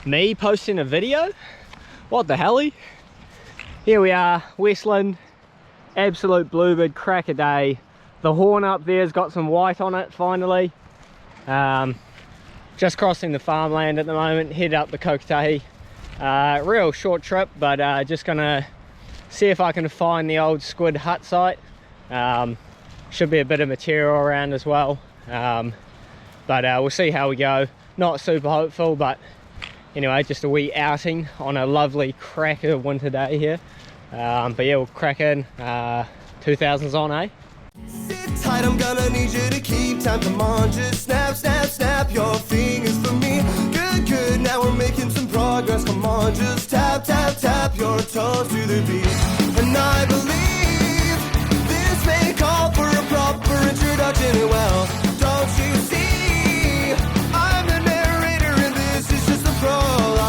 me posting a video. What the helly? Here we are, Westland, absolute bluebird crack a day. The horn up there's got some white on it finally. Just crossing the farmland at the moment, head up the Kokatahi. Real short trip, but just gonna see if I can find the old Squid Hut site. Should be a bit of material around as well, but we'll see how we go. Not super hopeful, but anyway, just a wee outing on a lovely cracker winter day here. But yeah, we'll crack in. 2000s on, eh? Sit tight, I'm gonna need you to keep time. Come on, just snap, snap, snap your fingers for me. Good, good, now we're making some progress. Come on, just tap, tap, tap your toes to the beat. And I believe this may call for a proper introduction. Well, don't you see, I'm the narrator and this is just the prologue.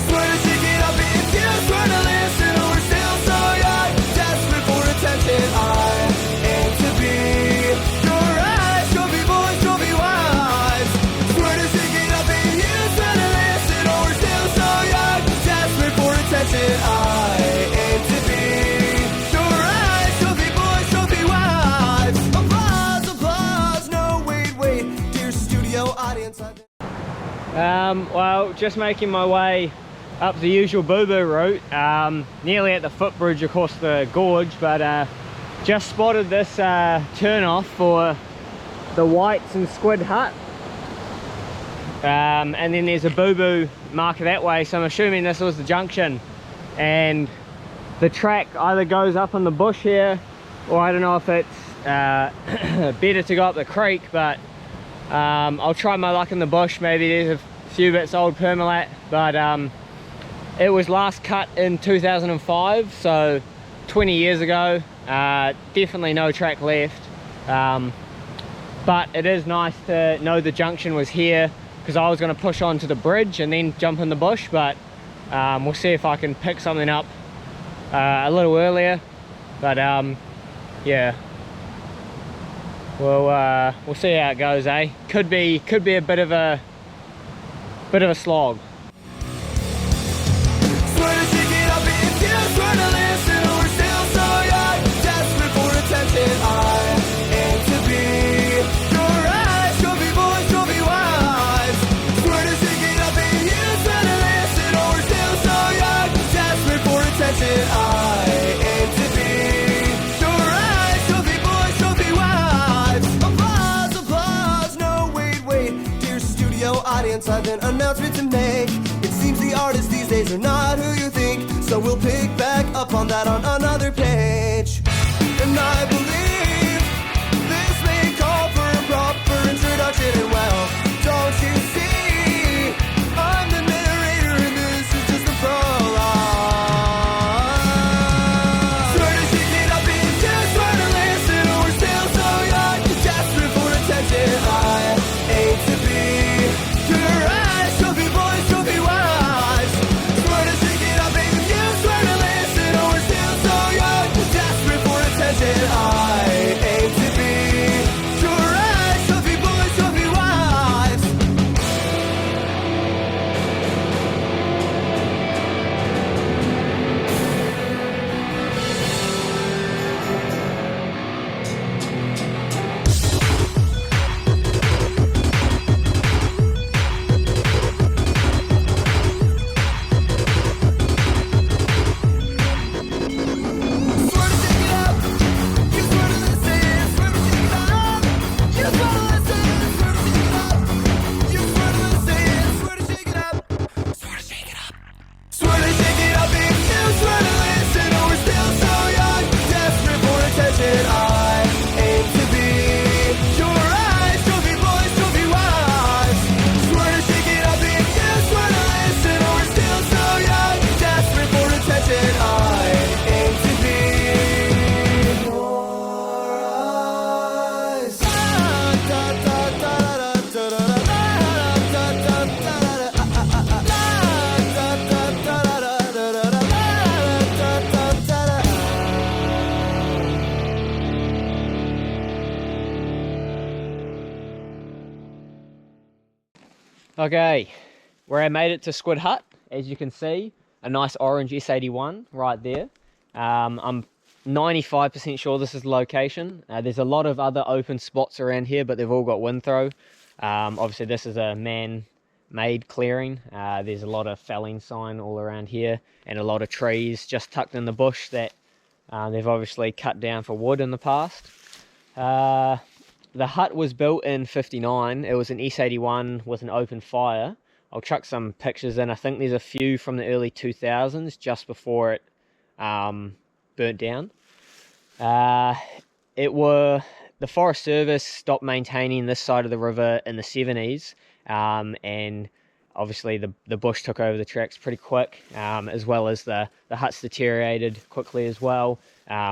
Swear to shake it up if you swear to listen. We're still so young, desperate for attention. I aim to be your eyes, trophy boys, trophy wives. Swear to shake it up if you swear to listen. Oh, we're still so young, desperate for attention. I aim to be your eyes, trophy boys, trophy wives. Applause, applause, no wait, wait, dear studio audience. Well, just making my way up the usual boo-boo route, nearly at the footbridge across the gorge, but just spotted this turn off for the Whites and Squid Hut, and then there's a boo-boo marker that way, so I'm assuming this was the junction, and the track either goes up in the bush here, or I don't know if it's better to go up the creek, but I'll try my luck in the bush. Maybe there's a few bits old permalat, but it was last cut in 2005, so 20 years ago. Definitely no track left, but it is nice to know the junction was here, because I was going to push onto the bridge and then jump in the bush, but we'll see if I can pick something up a little earlier. But yeah, we'll see how it goes, eh? Could be a bit of a slog. Swear to shake it up if you swear to listen. Oh, we're still so young, desperate for attention. I aim to be your eyes, trophy boys, trophy wives. Swear to shake it up if you swear to listen. Oh, we're still so young, desperate for attention. I aim to be your eyes, trophy boys, trophy wives. Applause, applause, no wait, wait, dear studio audience, I've an announcement to make. It seems the artists these days are not who you think, so we'll pick back up on that on another page. And I believe this may call for a proper introduction. And well, don't you see, I'm the narrator and this is just the prologue. Swear to shake it up if you swear to listen. Oh, we're still so young, desperate for attention. I aim to be your eyes, trophy boys, trophy wives. Swear to shake it up if you swear to listen. Oh, we're still so young, desperate for attention. I Okay, where I made it to Squid Hut, as you can see, a nice orange S81 right there. I'm 95% sure this is the location. There's a lot of other open spots around here, but they've all got wind throw. Obviously this is a man-made clearing. There's a lot of felling sign all around here and a lot of trees just tucked in the bush that they've obviously cut down for wood in the past. The hut was built in 59. It was an S81 with an open fire. I'll chuck some pictures in. I think there's a few from the early 2000s just before it burnt down. The Forest Service stopped maintaining this side of the river in the 70s, and obviously the bush took over the tracks pretty quick, as well as the huts deteriorated quickly as well,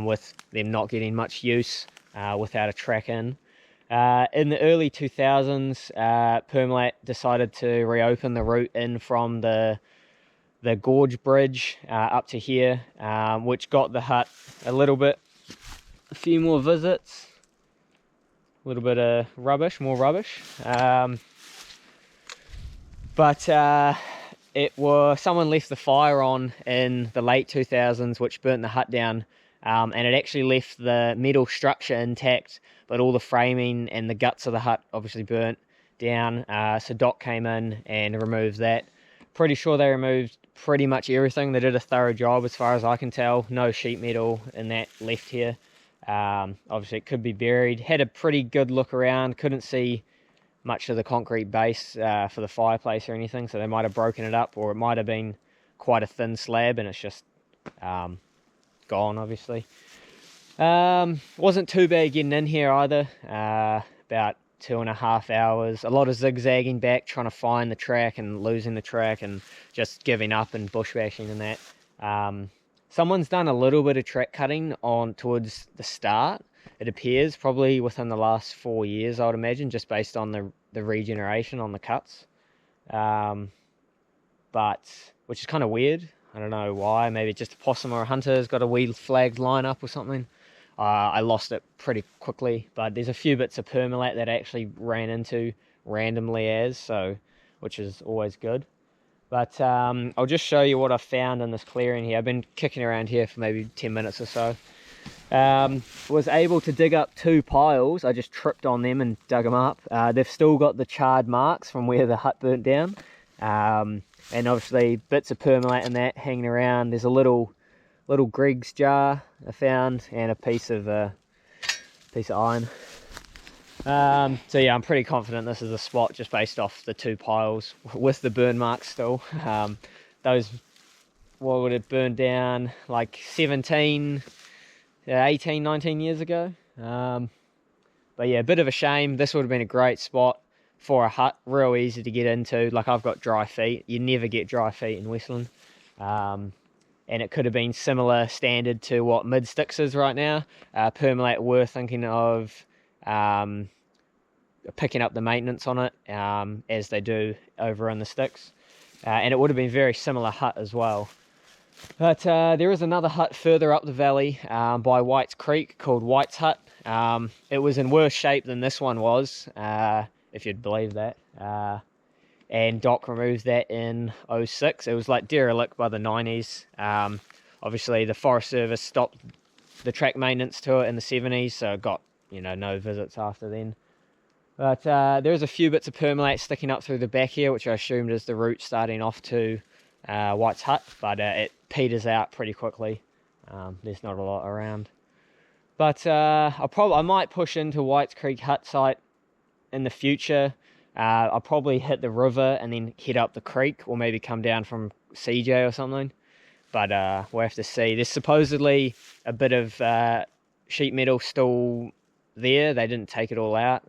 with them not getting much use without a track in. In the early 2000s, Permalat decided to reopen the route in from the gorge bridge up to here, which got the hut a few more visits, a little bit of more rubbish. But someone left the fire on in the late 2000s, which burnt the hut down, and it actually left the metal structure intact, but all the framing and the guts of the hut obviously burnt down. So Doc came in and removed that. Pretty sure they removed pretty much everything. They did a thorough job as far as I can tell. No sheet metal in that left here. Obviously it could be buried. Had a pretty good look around. Couldn't see much of the concrete base for the fireplace or anything, so they might have broken it up, or it might have been quite a thin slab and it's just gone, obviously. Wasn't too bad getting in here either. About 2.5 hours, a lot of zigzagging back, trying to find the track and losing the track and just giving up and bushbashing and that. Someone's done a little bit of track cutting towards the start, it appears, probably within the last 4 years, I would imagine, just based on the regeneration on the cuts. Which is kind of weird. I don't know why. Maybe just a possum or a hunter's got a wee flagged line up or something. I lost it pretty quickly, but there's a few bits of permalat that I actually ran into randomly which is always good. But I'll just show you what I found in this clearing here. I've been kicking around here for maybe 10 minutes or so. Was able to dig up 2 piles. I just tripped on them and dug them up. They've still got the charred marks from where the hut burnt down. And obviously bits of permalat in that hanging around. There's a little Greg's jar I found and a piece of iron. So yeah, I'm pretty confident this is the spot just based off the 2 piles with the burn marks still. Those, what would it burn down, like 18, 19 years ago. But yeah, a bit of a shame. This would have been a great spot for a hut, real easy to get into. Like, I've got dry feet. You never get dry feet in Westland. And it could have been similar standard to what Mid Sticks is right now. Permalat were thinking of picking up the maintenance on it, as they do over in the Sticks. And it would have been very similar hut as well. But there is another hut further up the valley by White's Creek called White's Hut. It was in worse shape than this one was, if you'd believe that. And Doc removed that in 06. It was like derelict by the 90s. Obviously the Forest Service stopped the track maintenance to it in the 70s, so it got, no visits after then. But there's a few bits of permalat sticking up through the back here, which I assumed is the route starting off to White's Hut, but it peters out pretty quickly. There's not a lot around. But I might push into White's Creek Hut site in the future. I'll probably hit the river and then head up the creek, or maybe come down from CJ or something. But we'll have to see. There's supposedly a bit of sheet metal still there. They didn't take it all out,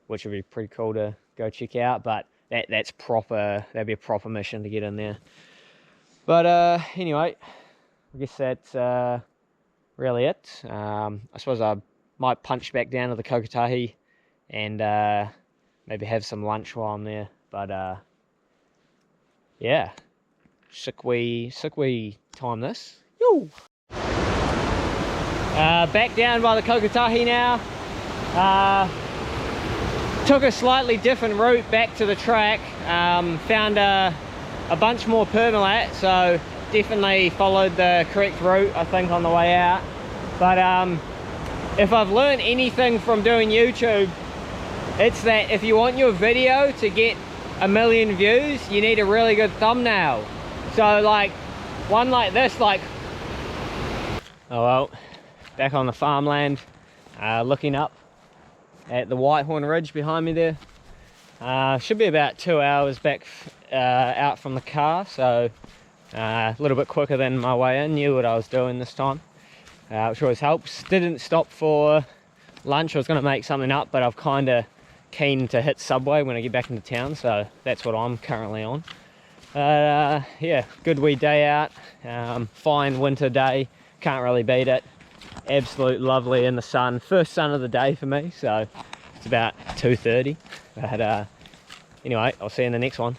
which would be pretty cool to go check out. But that's proper. That'd be a proper mission to get in there. But anyway, I guess that's really it. I suppose I might punch back down to the Kokatahi and maybe have some lunch while I'm there. But yeah, sick we time this. Yo! Back down by the Kokatahi now. Took a slightly different route back to the track. Found a bunch more permalat, so definitely followed the correct route, I think, on the way out. But if I've learned anything from doing YouTube, it's that if you want your video to get 1 million views, you need a really good thumbnail. So like one like this, like, oh well, back on the farmland, looking up at the Whitehorn Ridge behind me there. Should be about 2 hours back out from the car, so a little bit quicker than my way in. Knew what I was doing this time, which always helps. Didn't stop for lunch. I was going to make something up, but I've kind of keen to hit Subway when I get back into town, so that's what I'm currently on. Yeah, good wee day out. Fine winter day, can't really beat it. Absolute lovely in the sun. First sun of the day for me, so it's about 2:30. But anyway, I'll see you in the next one.